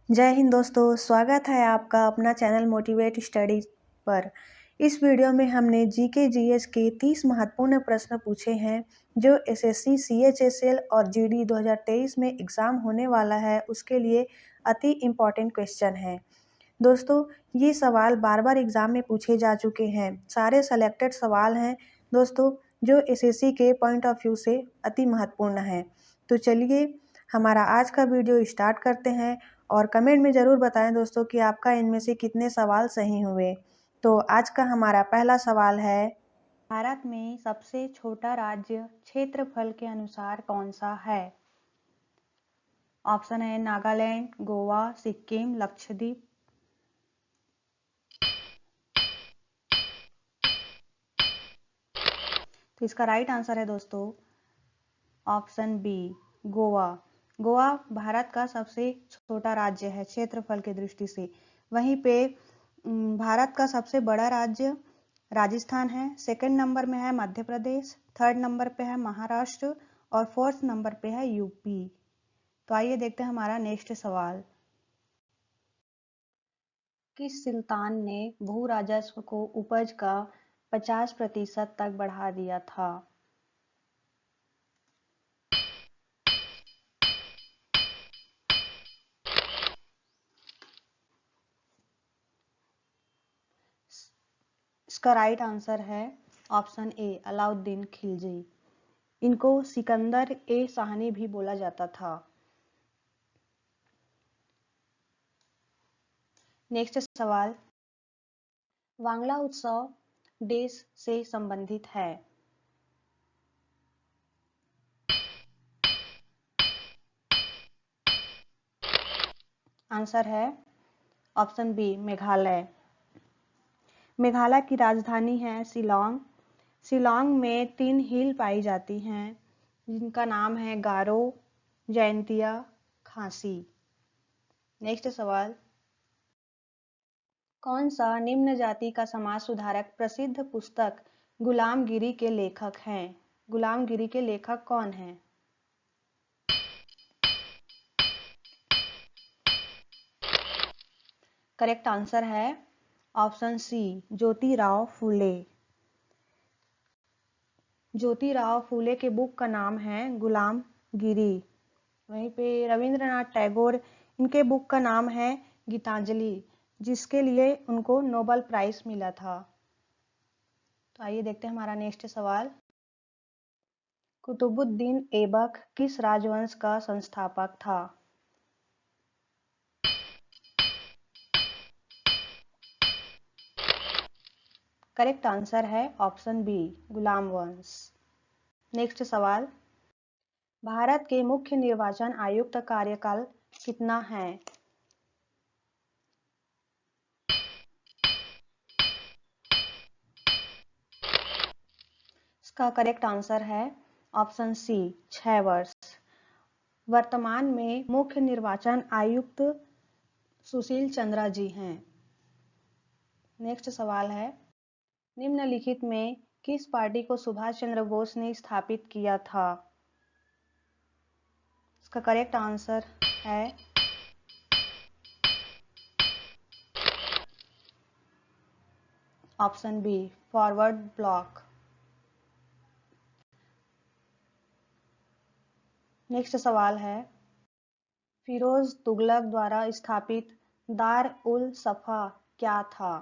जय हिंद दोस्तों, स्वागत है आपका अपना चैनल मोटिवेट स्टडी पर। इस वीडियो में हमने जीके जीएस के 30 महत्वपूर्ण प्रश्न पूछे हैं जो एसएससी, सीएचएसएल और जीडी 2023 में एग्ज़ाम होने वाला है, उसके लिए अति इम्पॉर्टेंट क्वेश्चन है। दोस्तों, ये सवाल बार बार एग्ज़ाम में पूछे जा चुके हैं, सारे सेलेक्टेड सवाल हैं दोस्तों, जो एसएससी के पॉइंट ऑफ व्यू से अति महत्वपूर्ण हैं। तो चलिए हमारा आज का वीडियो स्टार्ट करते हैं और कमेंट में ज़रूर बताएं दोस्तों कि आपका इनमें से कितने सवाल सही हुए। तो आज का हमारा पहला सवाल है, भारत में सबसे छोटा राज्य क्षेत्रफल के अनुसार कौन सा है? ऑप्शन है नागालैंड, गोवा, सिक्किम, लक्षद्वीप। तो इसका राइट आंसर है दोस्तों ऑप्शन बी, गोवा। गोवा भारत का सबसे छोटा राज्य है क्षेत्रफल के दृष्टि से। वहीं पे भारत का सबसे बड़ा राज्य राजस्थान है। सेकंड नंबर में है मध्य प्रदेश, थर्ड नंबर पे है महाराष्ट्र और फोर्थ नंबर पे है यूपी। तो आइए देखते हैं हमारा नेक्स्ट सवाल। किस सुल्तान ने भू राजस्व को उपज का 50% तक बढ़ा दिया था? इसका राइट आंसर है ऑप्शन ए, अलाउद्दीन खिलजी। इनको सिकंदर ए शाहनी भी बोला जाता था। नेक्स्ट सवाल, वांगला उत्सव देश से संबंधित है? आंसर है ऑप्शन बी, मेघालय। मेघालय की राजधानी है शिलोंग। शिलोंग में 3 हिल पाई जाती हैं जिनका नाम है गारो, जैंतिया, खासी। नेक्स्ट सवाल, कौन सा निम्न जाति का समाज सुधारक प्रसिद्ध पुस्तक गुलामगिरी के लेखक हैं? गुलामगिरी के लेखक कौन हैं? करेक्ट आंसर है ऑप्शन सी, ज्योतिराव फूले। ज्योतिराव फूले के बुक का नाम है गुलामगिरी। वहीं पे रविंद्रनाथ टैगोर, इनके बुक का नाम है गीतांजलि, जिसके लिए उनको नोबेल प्राइज मिला था। तो आइए देखते हैं हमारा नेक्स्ट सवाल। कुतुबुद्दीन ऐबक किस राजवंश का संस्थापक था? करेक्ट आंसर है ऑप्शन बी, गुलाम वंश। नेक्स्ट सवाल, भारत के मुख्य निर्वाचन आयुक्त कार्यकाल कितना है? इसका करेक्ट आंसर है ऑप्शन सी, 6 वर्ष। वर्तमान में मुख्य निर्वाचन आयुक्त सुशील चंद्रा जी हैं। नेक्स्ट सवाल है, निम्नलिखित में किस पार्टी को सुभाष चंद्र बोस ने स्थापित किया था? इसका करेक्ट आंसर है option B, forward bloc. Next सवाल है, फिरोज तुगलक द्वारा स्थापित दार उल सफा क्या था?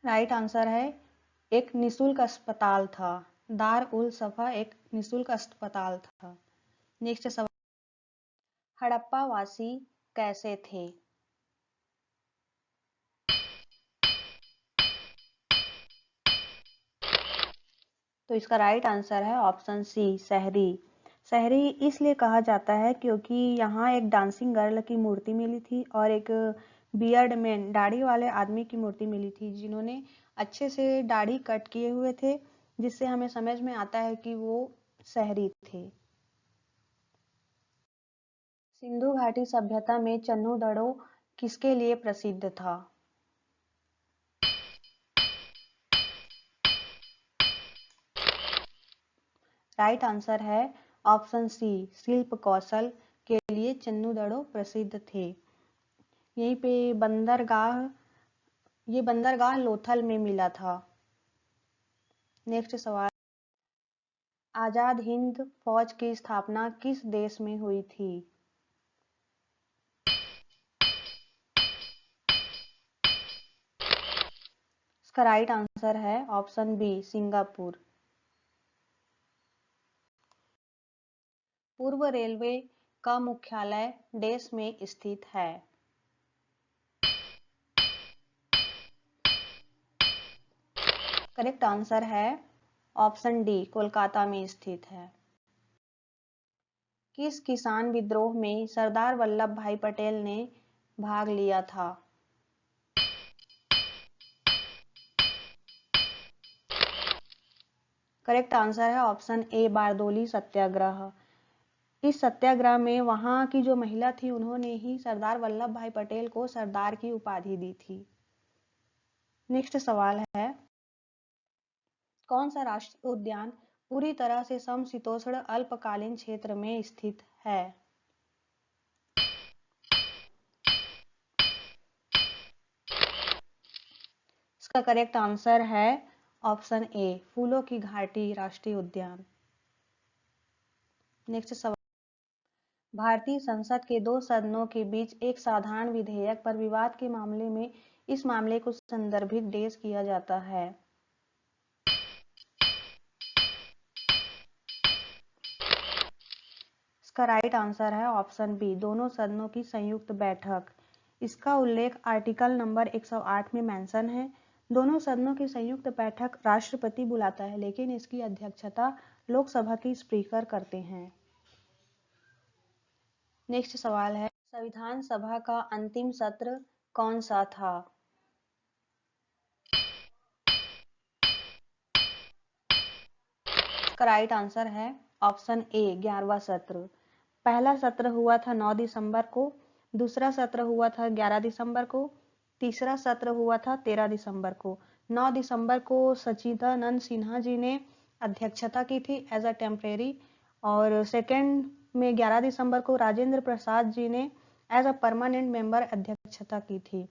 राइट आंसर है एक निशुल्क अस्पताल था। दार उल सफा एक निशुल्क अस्पताल था। नेक्स्ट सवाल, हड़प्पा वासी कैसे थे? तो इसका राइट आंसर है ऑप्शन सी, शहरी। शहरी इसलिए कहा जाता है क्योंकि यहाँ एक डांसिंग गर्ल की मूर्ति मिली थी और एक बियर्ड मैन, दाढ़ी वाले आदमी की मूर्ति मिली थी, जिन्होंने अच्छे से दाढ़ी कट किए हुए थे, जिससे हमें समझ में आता है कि वो शहरी थे। सिंधु घाटी सभ्यता में चन्नू दड़ो किसके लिए प्रसिद्ध था? राइट आंसर है ऑप्शन सी, शिल्प कौशल के लिए चन्नूदड़ो प्रसिद्ध थे। यहीं पे ये बंदरगाह लोथल में मिला था। नेक्स्ट सवाल, आजाद हिंद फौज की स्थापना किस देश में हुई थी? इसका राइट आंसर है ऑप्शन बी, सिंगापुर। पूर्व रेलवे का मुख्यालय देश में स्थित है। करेक्ट आंसर है ऑप्शन डी, कोलकाता में स्थित है। किस किसान विद्रोह में सरदार वल्लभ भाई पटेल ने भाग लिया था? करेक्ट आंसर है ऑप्शन ए, बारदोली सत्याग्रह। इस सत्याग्रह में वहां की जो महिला थी उन्होंने ही सरदार वल्लभ भाई पटेल को सरदार की उपाधि दी थी। नेक्स्ट सवाल है, कौन सा राष्ट्रीय उद्यान पूरी तरह से समशीतोष्ण अल्पकालीन क्षेत्र में स्थित है? इसका करेक्ट आंसर है ऑप्शन ए, फूलों की घाटी राष्ट्रीय उद्यान। नेक्स्ट सवाल, भारतीय संसद के दो सदनों के बीच एक साधारण विधेयक पर विवाद के मामले में इस मामले को संदर्भित देश किया जाता है। इसका राइट आंसर है ऑप्शन बी, दोनों सदनों की संयुक्त बैठक। इसका उल्लेख आर्टिकल नंबर 108 में मेंशन है। दोनों सदनों की संयुक्त बैठक राष्ट्रपति बुलाता है, लेकिन इसकी अध्यक्षता लोकसभा की स्पीकर करते हैं। नेक्स्ट सवाल है, संविधान सभा का अंतिम सत्र कौन सा था? इसका राइट आंसर है ऑप्शन ए, 11वां सत्र। पहला सत्र हुआ था 9 दिसंबर को, दूसरा सत्र हुआ था 11 दिसंबर को, तीसरा सत्र हुआ था 13 दिसंबर को। 9 दिसंबर को सचिदानंद सिन्हा जी ने अध्यक्षता की थी एज अ टेम्परेरी, और सेकेंड में 11 दिसंबर को राजेंद्र प्रसाद जी ने एज अ परमानेंट मेंबर अध्यक्षता की थी।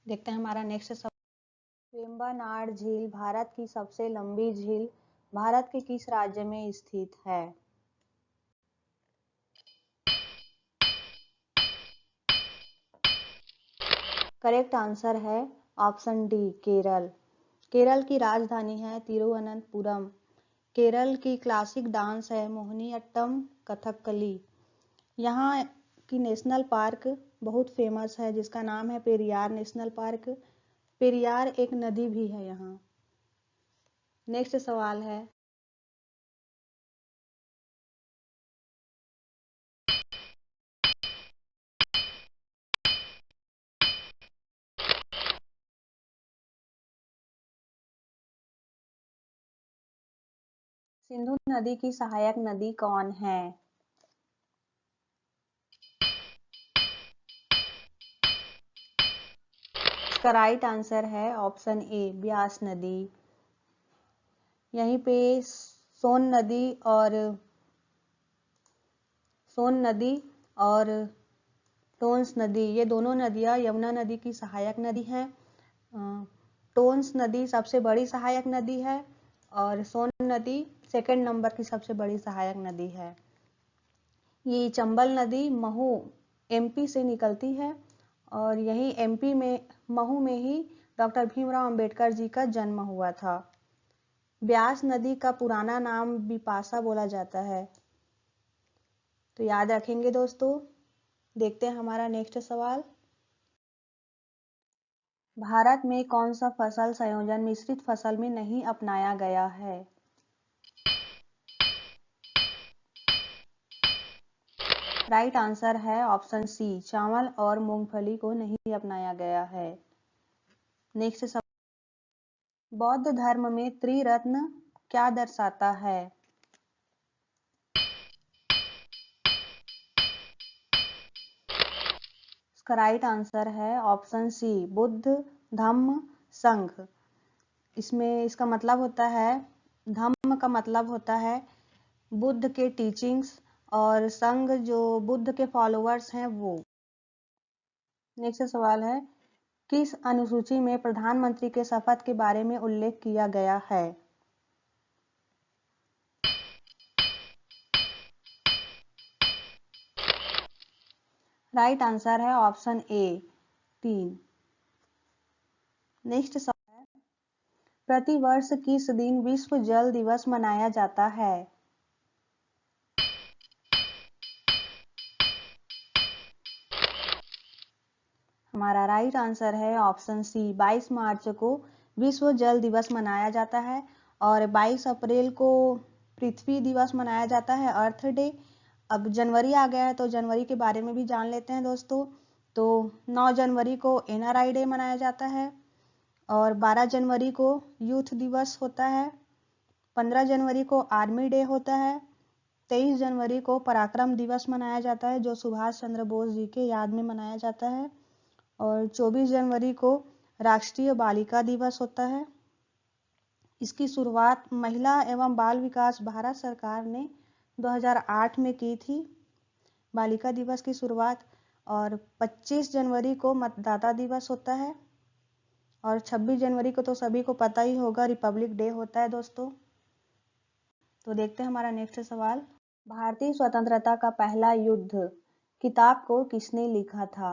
देखते हैं हमारा नेक्स्ट सवाल, वेम्बनाड झील भारत की सबसे लंबी झील भारत के किस राज्य में स्थित है? करेक्ट आंसर है ऑप्शन डी, केरल। केरल की राजधानी है तिरुवनंतपुरम। केरल की क्लासिक डांस है मोहिनीअट्टम कथकली। यहाँ की नेशनल पार्क बहुत फेमस है जिसका नाम है पेरियार नेशनल पार्क। पेरियार एक नदी भी है यहाँ। नेक्स्ट सवाल है, सिंधु नदी की सहायक नदी कौन है? इसका राइट आंसर है ऑप्शन ए, ब्यास नदी। यहीं पे सोन नदी और टोन्स नदी, ये दोनों नदियां यमुना नदी की सहायक नदी हैं। टोन्स नदी सबसे बड़ी सहायक नदी है और सोन नदी सेकंड नंबर की सबसे बड़ी सहायक नदी है। ये चंबल नदी महू एमपी से निकलती है और यही एमपी में महू में ही डॉक्टर भीमराव अंबेडकर जी का जन्म हुआ था। ब्यास नदी का पुराना नाम बिपाशा बोला जाता है, तो याद रखेंगे दोस्तों। देखते हैं हमारा नेक्स्ट सवाल, भारत में कौन सा फसल संयोजन मिश्रित फसल में नहीं अपनाया गया है? राइट आंसर है ऑप्शन सी, चावल और मूंगफली को नहीं अपनाया गया है। नेक्स्ट सवाल, बौद्ध धर्म में त्रिरत्न क्या दर्शाता है? इसका राइट आंसर है ऑप्शन सी, बुद्ध धम्म संघ। इसमें इसका मतलब होता है धम्म का मतलब होता है बुद्ध के टीचिंग्स, और संघ जो बुद्ध के फॉलोअर्स हैं वो। नेक्स्ट सवाल है, किस अनुसूची में प्रधानमंत्री के शपथ के बारे में उल्लेख किया गया है? राइट आंसर है ऑप्शन ए 3। नेक्स्ट सवाल है, प्रति वर्ष किस दिन विश्व जल दिवस मनाया जाता है? हमारा राइट आंसर है ऑप्शन सी 22 मार्च को विश्व जल दिवस मनाया जाता है, और 22 अप्रैल को पृथ्वी दिवस मनाया जाता है, अर्थ डे। अब जनवरी आ गया है तो जनवरी के बारे में भी जान लेते हैं दोस्तों। तो 9 जनवरी को NRI डे मनाया जाता है, और 12 जनवरी को यूथ दिवस होता है, 15 जनवरी को आर्मी डे होता है, 23 जनवरी को पराक्रम दिवस मनाया जाता है जो सुभाष चंद्र बोस जी के याद में मनाया जाता है, और 24 जनवरी को राष्ट्रीय बालिका दिवस होता है। इसकी शुरुआत महिला एवं बाल विकास भारत सरकार ने 2008 में की थी, बालिका दिवस की शुरुआत। और 25 जनवरी को मतदाता दिवस होता है, और 26 जनवरी को तो सभी को पता ही होगा रिपब्लिक डे होता है दोस्तों। तो देखते हैं हमारा नेक्स्ट सवाल, भारतीय स्वतंत्रता का पहला युद्ध किताब को किसने लिखा था?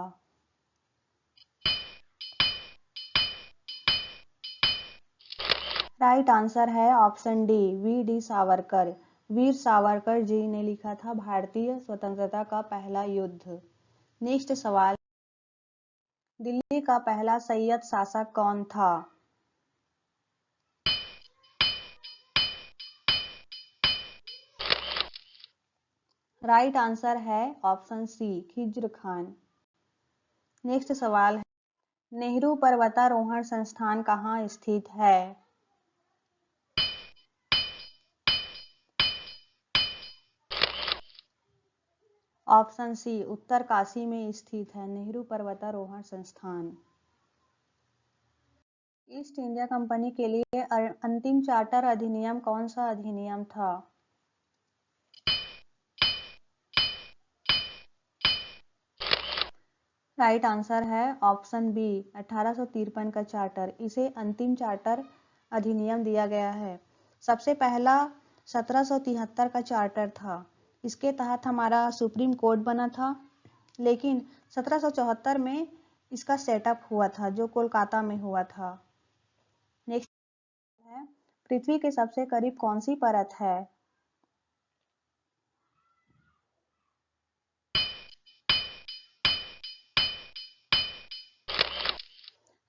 राइट आंसर है option D VD Savarkar. Veer Savarkar ji ने लिखा था भारतीय स्वतंत्रता का पहला युद्ध। नेक्स्ट सवाल, दिल्ली का पहला सैयद शासक कौन था? राइट आंसर है option C Khizr Khan. Next सवाल है, नेहरू पर्वतारोहण संस्थान कहाँ स्थित है? ऑप्शन सी उत्तरकाशी में स्थित है नेहरू पर्वतारोहण संस्थान। ईस्ट इंडिया कंपनी के लिए अंतिम चार्टर अधिनियम कौन सा अधिनियम था? राइट आंसर है ऑप्शन बी 1853 का चार्टर। इसे अंतिम चार्टर अधिनियम दिया गया है। सबसे पहला 1773 का चार्टर था, इसके तहत हमारा सुप्रीम कोर्ट बना था, लेकिन 1774 में इसका सेटअप हुआ था जो कोलकाता में हुआ था। नेक्स्ट है, पृथ्वी के सबसे करीब कौन सी परत है?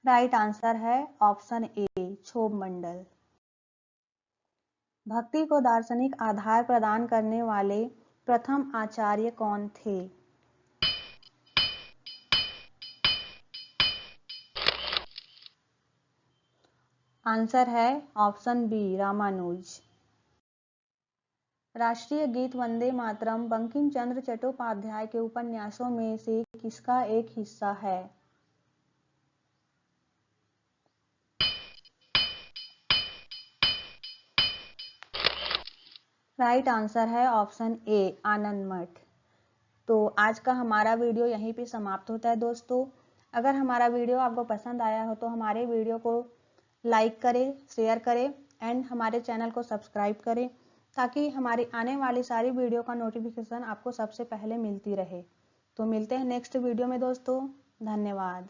राइट आंसर है ऑप्शन ए क्षोभ मंडल। भक्ति को दार्शनिक आधार प्रदान करने वाले प्रथम आचार्य कौन थे? आंसर है ऑप्शन बी रामानुज। राष्ट्रीय गीत वंदे मातरम बंकिम चंद्र चट्टोपाध्याय के उपन्यासों में से किसका एक हिस्सा है? राइट आंसर है ऑप्शन ए आनंद मठ। तो आज का हमारा वीडियो यहीं पे समाप्त होता है दोस्तों। अगर हमारा वीडियो आपको पसंद आया हो तो हमारे वीडियो को लाइक करें, शेयर करें एंड हमारे चैनल को सब्सक्राइब करें, ताकि हमारी आने वाली सारी वीडियो का नोटिफिकेशन आपको सबसे पहले मिलती रहे। तो मिलते हैं नेक्स्ट वीडियो में दोस्तों, धन्यवाद।